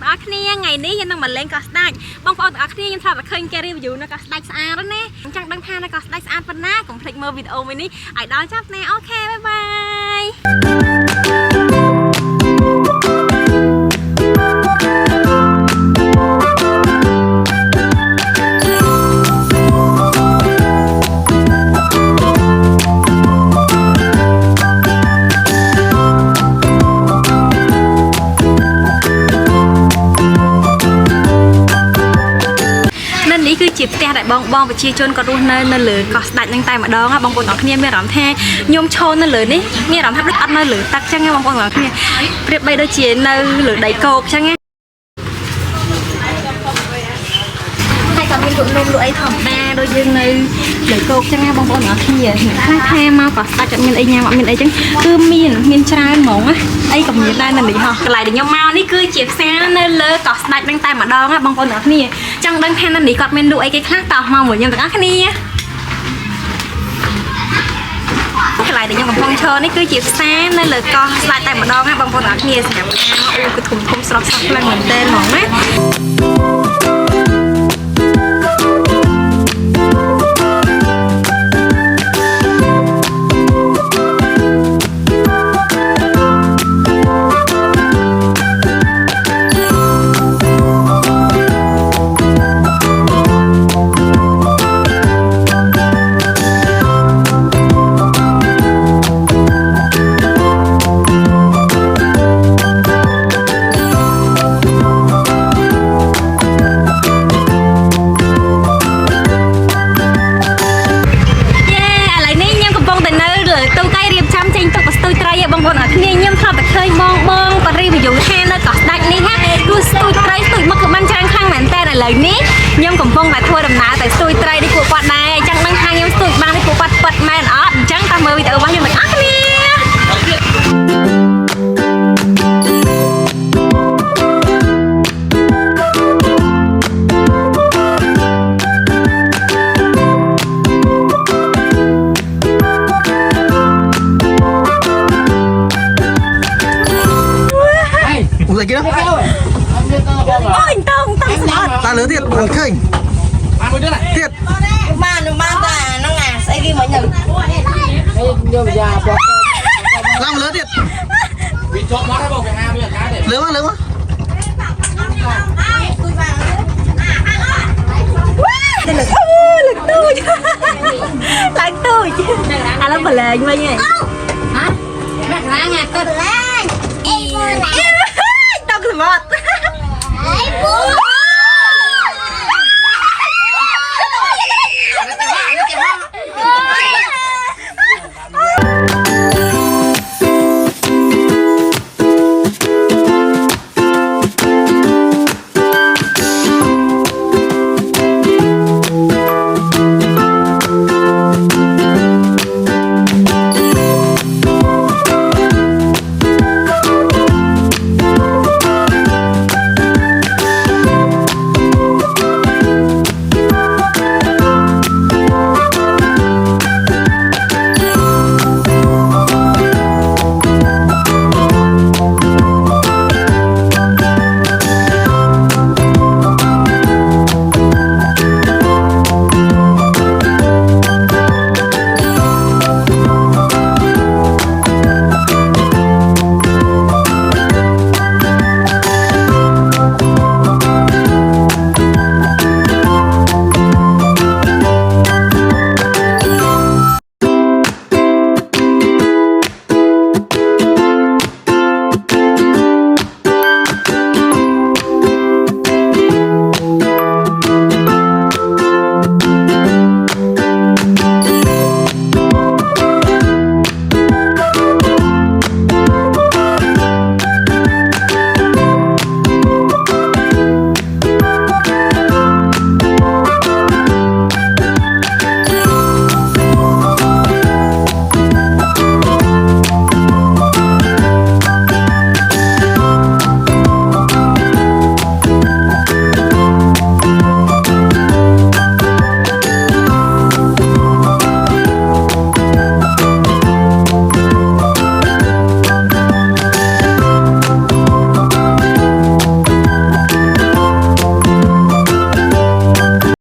อาคเนียไงนี่ยังต้องมาเล่นก็ได้บางคนอาคเนียยังทำแบบเคยแกรีวิวนะก็ได้สะอาดแล้วเนี่ยจังดังทานนะก็ได้สะอาดปนหน้าของเพลงเมอร์วิดีโอวันนี้ไอ้ดาวจับแน่โอเคบ๊ายบายนี่คือจีบแต่ได้บองไปชี้ชนก็รู้นั่นเลยก็ได้ยังไงมาดองอ่ะบางคนออกเนี่ยไม่รำแท้ยมโชนนั่นเลยนี่ไม่รำแทบได้อัดนั่นเลยตักช่างไงบางคนออกเนี่ยเปรียบใบโดยเฉียนนั่นหรือได้โกบช่างไงให้กับมีดุนมดุไอ้ถ่อมแม่โดยยังในหรือโกบช่างไงบางคนออกเนี่ยให้แท้มาก็ได้จะมีไอ้ยังมีไอ้จังคือมีชายหมองอ่ะไอ้กับมีได้นั่นเลยฮะกลายเป็นยมเมานี่คือจีบแซ่นั่นเลยก็ได้ยังไงมาดองอ่ะบางคนออกเนี่ยจังดังแค่นั้นนี่ก็เป็นดูไอ้cái khácต่อมาเหมือนยังแต่ก็นี่cái lại đểยังบางชนี่คือจีบแซ่นั่นเลยก็สไลด์แต่มาดองอ่ะบางคนออกเนี่ยสำหรับอู้กระถุงคมสลับซักแรงเหมือนเดิมหมองไหมบางคนอ่ะที่นี่ยังทำแต่เคยมองปรีวิวแค่นั้นก็ได้นี่ฮะดูสตูดไตรสตูดมันคือมันจ้างข้างเหมือนแต่เลยนี้ยังกับพงแต่ทัวร์ดำน้ำแต่สตูดไตรได้กูกวาดได้จังนั่งทางยังสตูดบางได้กูกวาดปัดแมนอ๋อจังตามมือวิดีโอว่ายังเหมือนอ่ะนี่อะไรกินนะตาเหลือเทียดมันเคยเทียดบ้านแต่น้องงาใส่ดีเหมือนอย่างล่างเหลือเทียดเหลือวะlãng tôi à nó bật lên như vậy hả lãng à con lãng tao cứ một